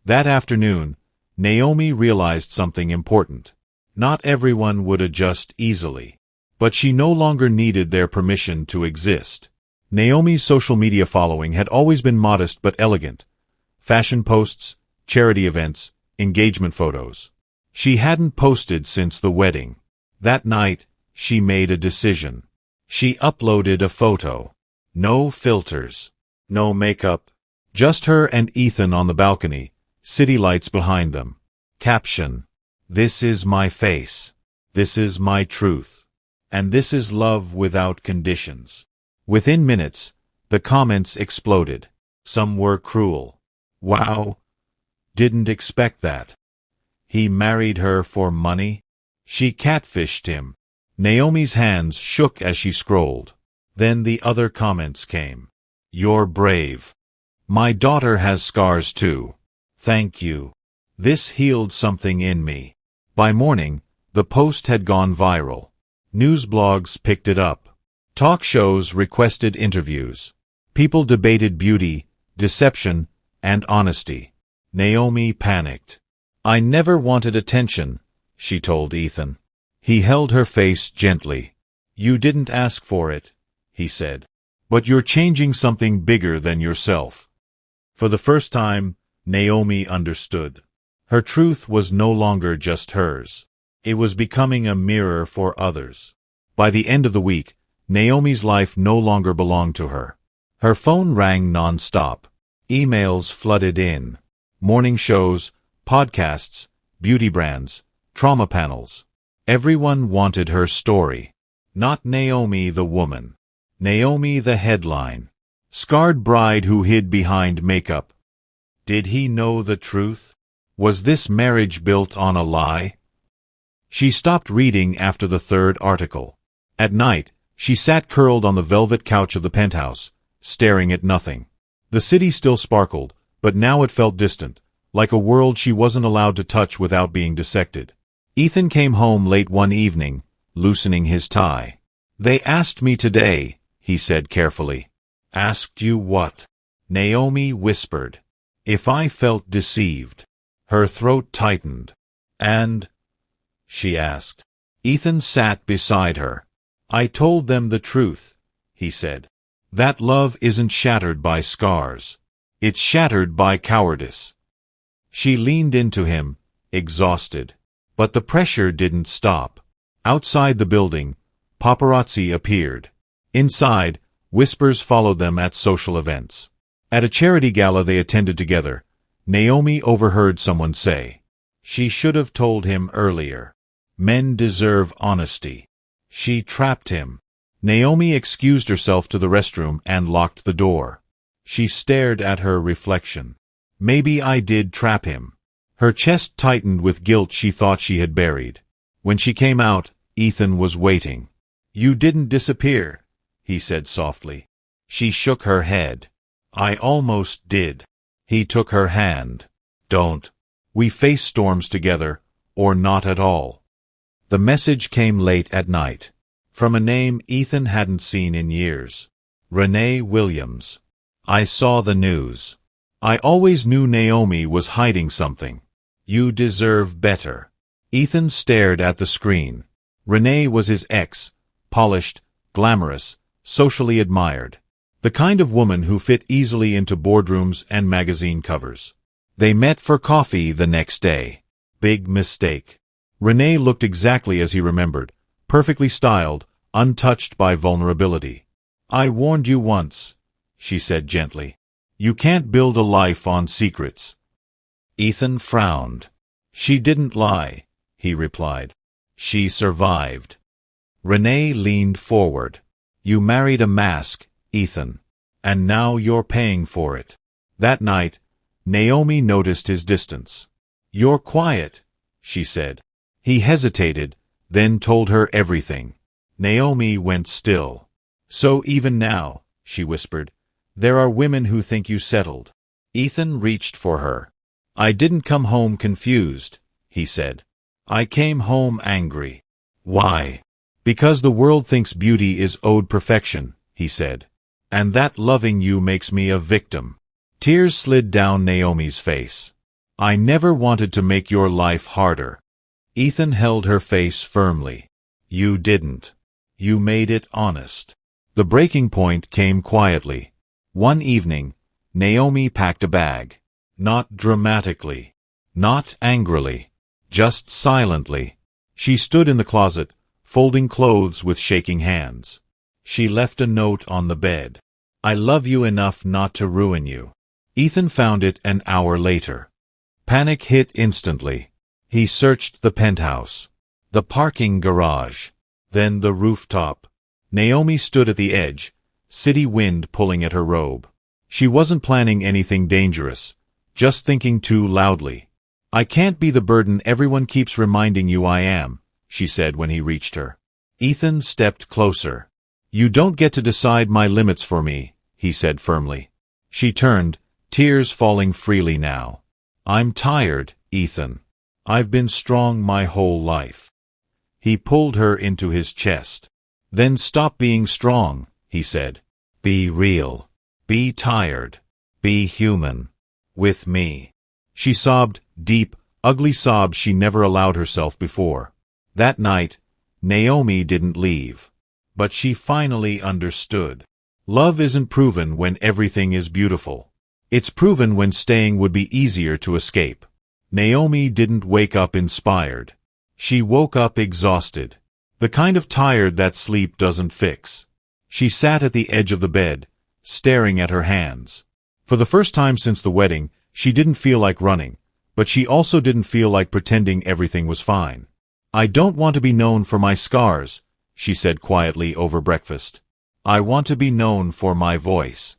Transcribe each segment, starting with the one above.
That afternoon, Naomi realized something important. Not everyone would adjust easily. But she no longer needed their permission to exist. Naomi's social media following had always been modest but elegant. Fashion posts, charity events, engagement photos. She hadn't posted since the wedding. That night, she made a decision. She uploaded a photo. No filters. No makeup. Just her and Ethan on the balcony, city lights behind them. Caption: "This is my face. This is my truth. And this is love without conditions." Within minutes, the comments exploded. Some were cruel. "Wow. Didn't expect that. He married her for money? She catfished him." Naomi's hands shook as she scrolled. Then the other comments came. "You're brave. My daughter has scars too. Thank you. This healed something in me." By morning, the post had gone viral. News blogs picked it up. Talk shows requested interviews. People debated beauty, deception, and honesty. Naomi panicked. "I never wanted attention," she told Ethan. He held her face gently. "You didn't ask for it," he said. "But you're changing something bigger than yourself." For the first time, Naomi understood. Her truth was no longer just hers. It was becoming a mirror for others. By the end of the week, Naomi's life no longer belonged to her. Her phone rang non-stop. Emails flooded in. Morning shows, podcasts, beauty brands, trauma panels. Everyone wanted her story. Not Naomi the woman. Naomi the headline. Scarred bride who hid behind makeup. Did he know the truth? Was this marriage built on a lie? She stopped reading after the third article. At night, she sat curled on the velvet couch of the penthouse, staring at nothing. The city still sparkled, but now it felt distant, like a world she wasn't allowed to touch without being dissected. Ethan came home late one evening, loosening his tie. "They asked me today," he said carefully. "Asked you what?" Naomi whispered. "If I felt deceived." Her throat tightened. "And?" she asked. Ethan sat beside her. "I told them the truth," he said. "That love isn't shattered by scars. It's shattered by cowardice." She leaned into him, exhausted. But the pressure didn't stop. Outside the building, paparazzi appeared. Inside, whispers followed them at social events. At a charity gala they attended together, Naomi overheard someone say, "She should have told him earlier. Men deserve honesty." She trapped him. Naomi excused herself to the restroom and locked the door. She stared at her reflection. Maybe I did trap him. Her chest tightened with guilt she thought she had buried. When she came out, Ethan was waiting. "You didn't disappear," he said softly. She shook her head. "I almost did." He took her hand. "Don't. We face storms together, or not at all." The message came late at night. From a name Ethan hadn't seen in years. Renee Williams. "I saw the news. I always knew Naomi was hiding something. You deserve better." Ethan stared at the screen. Renee was his ex, polished, glamorous, socially admired. The kind of woman who fit easily into boardrooms and magazine covers. They met for coffee the next day. Big mistake. Renee looked exactly as he remembered, perfectly styled, untouched by vulnerability. "I warned you once," she said gently. "You can't build a life on secrets." Ethan frowned. "She didn't lie," he replied. "She survived." Renee leaned forward. "You married a mask, Ethan. And now you're paying for it." That night, Naomi noticed his distance. "You're quiet," she said. He hesitated, then told her everything. Naomi went still. "So even now," she whispered, "there are women who think you settled." Ethan reached for her. "I didn't come home confused," he said. "I came home angry." "Why?" "Because the world thinks beauty is owed perfection," he said. "And that loving you makes me a victim." Tears slid down Naomi's face. I never wanted to make your life harder. Ethan held her face firmly. You didn't. You made it honest. The breaking point came quietly. One evening, Naomi packed a bag. Not dramatically. Not angrily. Just silently. She stood in the closet, folding clothes with shaking hands. She left a note on the bed. I love you enough not to ruin you. Ethan found it an hour later. Panic hit instantly. He searched the penthouse, the parking garage, then the rooftop. Naomi stood at the edge, city wind pulling at her robe. She wasn't planning anything dangerous, just thinking too loudly. I can't be the burden everyone keeps reminding you I am, she said when he reached her. Ethan stepped closer. You don't get to decide my limits for me, he said firmly. She turned, tears falling freely now. I'm tired, Ethan. I've been strong my whole life. He pulled her into his chest. Then stop being strong, he said. Be real. Be tired. Be human. With me. She sobbed, deep, ugly sobs she never allowed herself before. That night, Naomi didn't leave. But she finally understood. Love isn't proven when everything is beautiful. It's proven when staying would be easier to escape. Naomi didn't wake up inspired. She woke up exhausted. The kind of tired that sleep doesn't fix. She sat at the edge of the bed, staring at her hands. For the first time since the wedding, she didn't feel like running, but she also didn't feel like pretending everything was fine. I don't want to be known for my scars, she said quietly over breakfast. I want to be known for my voice.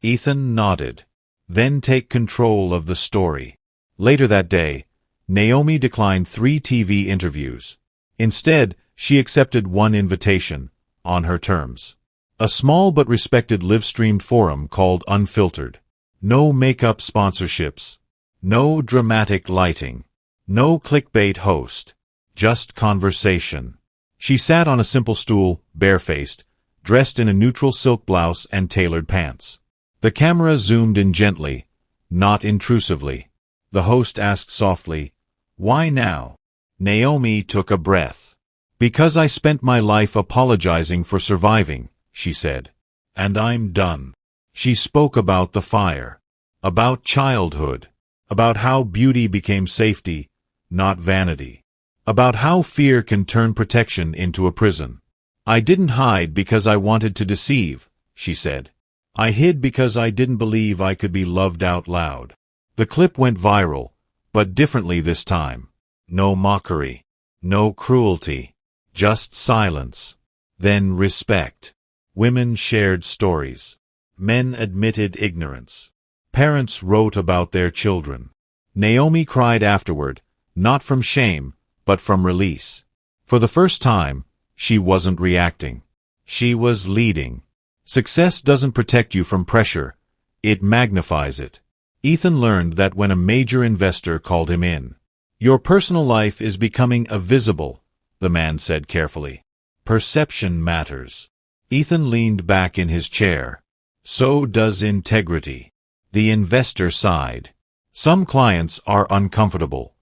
Ethan nodded. Then take control of the story. Later that day, Naomi declined 3 TV interviews. Instead, she accepted one invitation, on her terms. A small but respected live-streamed forum called Unfiltered. No makeup sponsorships. No dramatic lighting. No clickbait host. Just conversation. She sat on a simple stool, barefaced, dressed in a neutral silk blouse and tailored pants. The camera zoomed in gently, not intrusively. The host asked softly, "Why now?" Naomi took a breath. "Because I spent my life apologizing for surviving," she said. "And I'm done." She spoke about the fire, about childhood, about how beauty became safety, not vanity, about how fear can turn protection into a prison. "I didn't hide because I wanted to deceive," she said. "I hid because I didn't believe I could be loved out loud." The clip went viral, but differently this time. No mockery, no cruelty, just silence. Then respect. Women shared stories. Men admitted ignorance. Parents wrote about their children. Naomi cried afterward, not from shame, but from release. For the first time, she wasn't reacting. She was leading. Success doesn't protect you from pressure, it magnifies it. Ethan learned that when a major investor called him in. "Your personal life is becoming visible," the man said carefully. "Perception matters." Ethan leaned back in his chair. "So does integrity." The investor sighed. "Some clients are uncomfortable."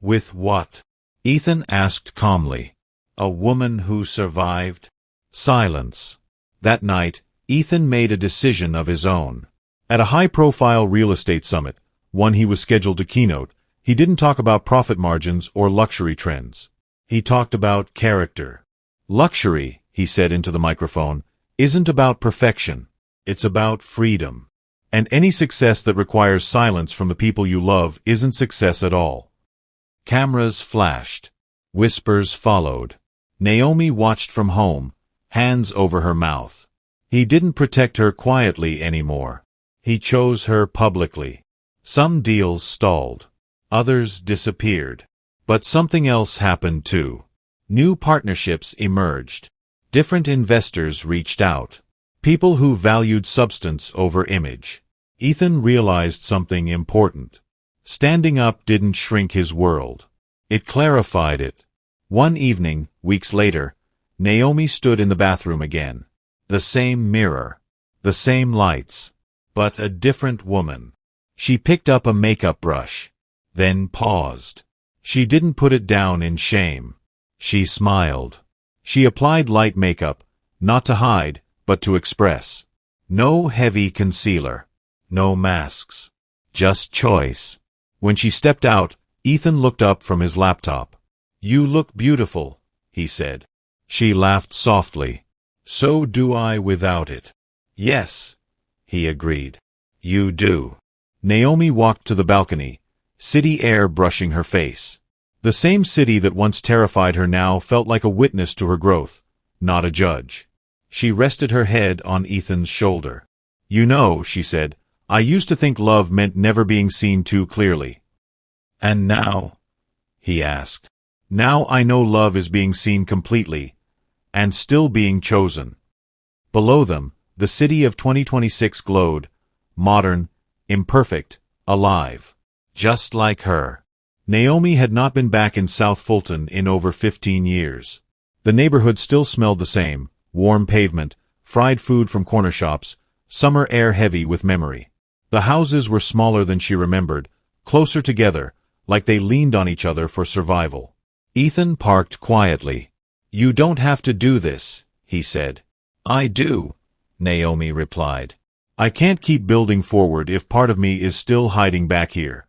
"With what?" Ethan asked calmly. "A woman who survived?" Silence. That night, Ethan made a decision of his own. At a high-profile real estate summit, one he was scheduled to keynote, he didn't talk about profit margins or luxury trends. He talked about character. "Luxury," he said into the microphone, "isn't about perfection. It's about freedom. And any success that requires silence from the people you love isn't success at all." Cameras flashed. Whispers followed. Naomi watched from home, hands over her mouth. He didn't protect her quietly anymore. He chose her publicly. Some deals stalled. Others disappeared. But something else happened too. New partnerships emerged. Different investors reached out. People who valued substance over image. Ethan realized something important. Standing up didn't shrink his world. It clarified it. One evening, weeks later, Naomi stood in the bathroom again. The same mirror. The same lights. But a different woman. She picked up a makeup brush, then paused. She didn't put it down in shame. She smiled. She applied light makeup, not to hide, but to express. No heavy concealer. No masks. Just choice. When she stepped out, Ethan looked up from his laptop. "You look beautiful," he said. She laughed softly. "So do I without it." "Yes," he agreed. "You do." Naomi walked to the balcony, city air brushing her face. The same city that once terrified her now felt like a witness to her growth, not a judge. She rested her head on Ethan's shoulder. "You know," she said, "I used to think love meant never being seen too clearly." "And now?" he asked. "Now I know love is being seen completely, and still being chosen." Below them, the city of 2026 glowed, modern, imperfect, alive. Just like her. Naomi had not been back in South Fulton in over 15 years. The neighborhood still smelled the same, warm pavement, fried food from corner shops, summer air heavy with memory. The houses were smaller than she remembered, closer together, like they leaned on each other for survival. Ethan parked quietly. "You don't have to do this," he said. "I do," Naomi replied. "I can't keep building forward if part of me is still hiding back here."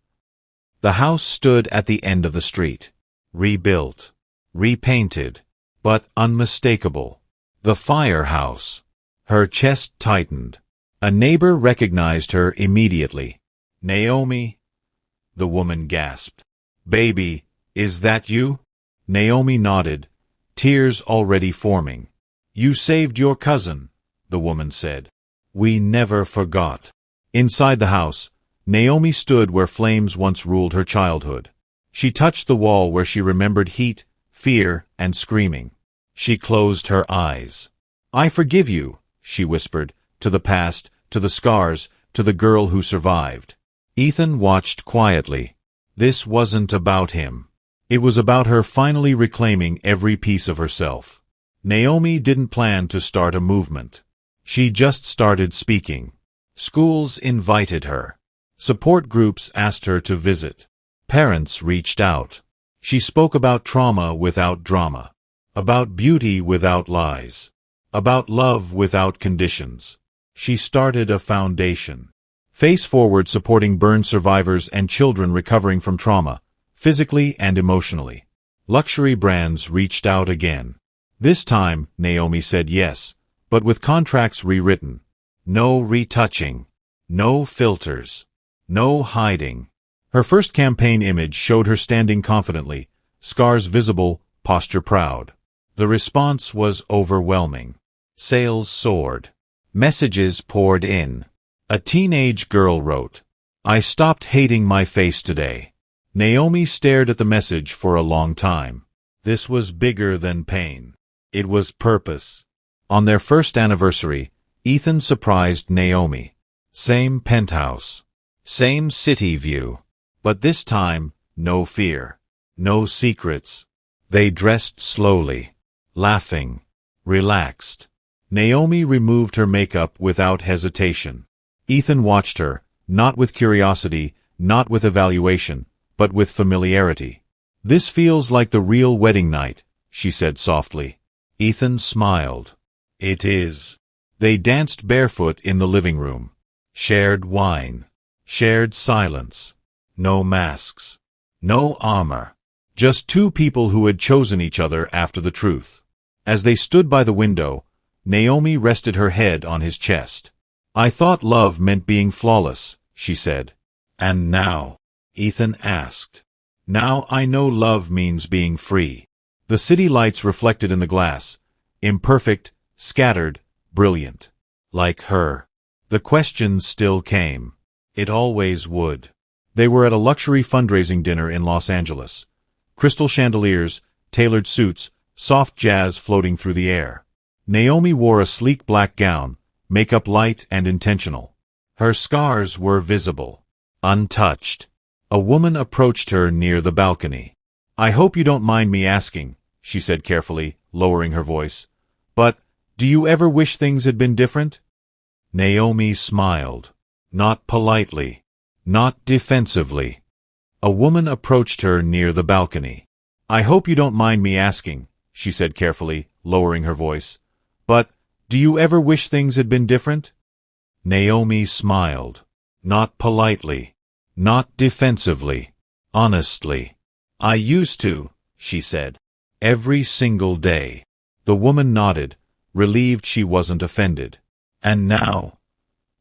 The house stood at the end of the street. Rebuilt. Repainted. But unmistakable. The firehouse. Her chest tightened. A neighbor recognized her immediately. "Naomi?" the woman gasped. "Baby, is that you?" Naomi nodded, tears already forming. "You saved your cousin," the woman said. "We never forgot." Inside the house, Naomi stood where flames once ruled her childhood. She touched the wall where she remembered heat, fear, and screaming. She closed her eyes. "I forgive you," she whispered, to the past, to the scars, to the girl who survived. Ethan watched quietly. This wasn't about him. It was about her finally reclaiming every piece of herself. Naomi didn't plan to start a movement. She just started speaking. Schools invited her. Support groups asked her to visit. Parents reached out. She spoke about trauma without drama. About beauty without lies. About love without conditions. She started a foundation. Face forward supporting burn survivors and children recovering from trauma, physically and emotionally. Luxury brands reached out again. This time, Naomi said yes, but with contracts rewritten. No retouching. No filters. No hiding. Her first campaign image showed her standing confidently, scars visible, posture proud. The response was overwhelming. Sales soared. Messages poured in. A teenage girl wrote, "I stopped hating my face today." Naomi stared at the message for a long time. This was bigger than pain. It was purpose. On their first anniversary, Ethan surprised Naomi. Same penthouse. Same city view. But this time, no fear. No secrets. They dressed slowly. Laughing. Relaxed. Naomi removed her makeup without hesitation. Ethan watched her, not with curiosity, not with evaluation, but with familiarity. "This feels like the real wedding night," she said softly. Ethan smiled. "It is." They danced barefoot in the living room. Shared wine. Shared silence. No masks. No armor. Just two people who had chosen each other after the truth. As they stood by the window, Naomi rested her head on his chest. "I thought love meant being flawless," she said. "And now?" Ethan asked. "Now I know love means being free." The city lights reflected in the glass. Imperfect, scattered, brilliant. Like her. The questions still came. It always would. They were at a luxury fundraising dinner in Los Angeles. Crystal chandeliers, tailored suits, soft jazz floating through the air. Naomi wore a sleek black gown, makeup light and intentional. Her scars were visible. Untouched. A woman approached her near the balcony. "I hope you don't mind me asking," she said carefully, lowering her voice. "But, do you ever wish things had been different?" Naomi smiled. Not politely. not defensively. A woman approached her near the balcony. "I hope you don't mind me asking," she said carefully, lowering her voice, "but do you ever wish things had been different?" Naomi smiled. Not politely. Not defensively. Honestly. "I used to," she said. "Every single day." The woman nodded, relieved she wasn't offended. "And now?"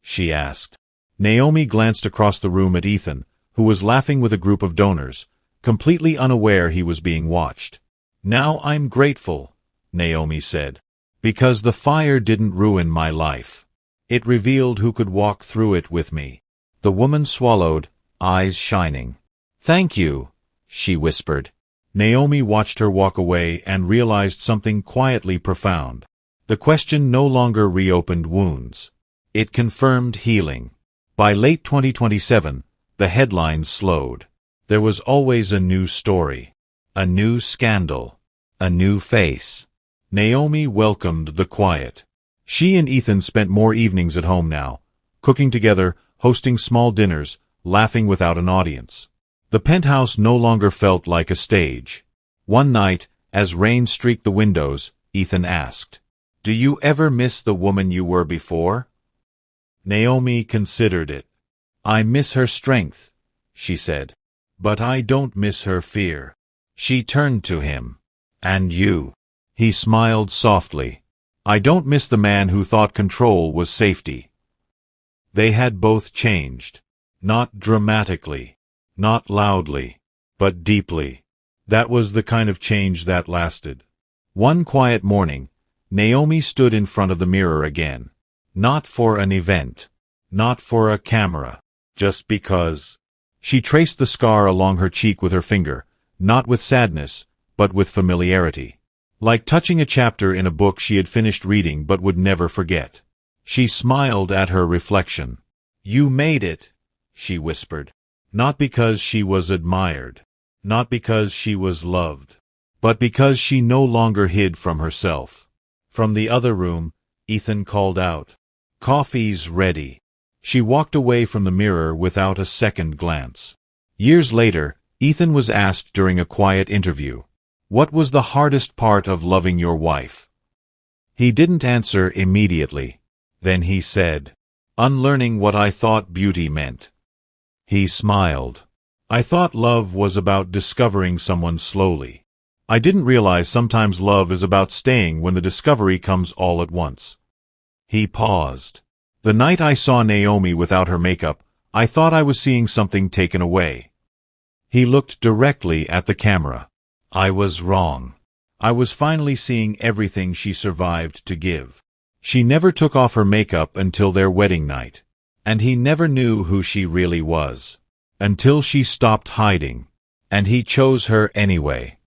she asked. Naomi glanced across the room at Ethan, who was laughing with a group of donors, completely unaware he was being watched. "Now I'm grateful," Naomi said, "because the fire didn't ruin my life. It revealed who could walk through it with me." The woman swallowed, eyes shining. "Thank you," she whispered. Naomi watched her walk away and realized something quietly profound. The question no longer reopened wounds. It confirmed healing. By late 2027, the headlines slowed. There was always a new story, a new scandal, a new face. Naomi welcomed the quiet. She and Ethan spent more evenings at home now, cooking together, hosting small dinners, laughing without an audience. The penthouse no longer felt like a stage. One night, as rain streaked the windows, Ethan asked, "Do you ever miss the woman you were before?" Naomi considered it. "I miss her strength," she said. "But I don't miss her fear." She turned to him. "And you?" He smiled softly. "I don't miss the man who thought control was safety." They had both changed. Not dramatically, not loudly, but deeply. That was the kind of change that lasted. One quiet morning, Naomi stood in front of the mirror again. Not for an event. Not for a camera. Just because. She traced the scar along her cheek with her finger, not with sadness, but with familiarity. Like touching a chapter in a book she had finished reading but would never forget. She smiled at her reflection. "You made it," she whispered. Not because she was admired. Not because she was loved. But because she no longer hid from herself. From the other room, Ethan called out, "Coffee's ready." She walked away from the mirror without a second glance. Years later, Ethan was asked during a quiet interview, "What was the hardest part of loving your wife?" He didn't answer immediately. Then he said, "Unlearning what I thought beauty meant." He smiled. "I thought love was about discovering someone slowly. I didn't realize sometimes love is about staying when the discovery comes all at once." He paused. "The night I saw Naomi without her makeup, I thought I was seeing something taken away." He looked directly at the camera. "I was wrong. I was finally seeing everything she survived to give. She never took off her makeup until their wedding night. And he never knew who she really was. Until she stopped hiding. And he chose her anyway."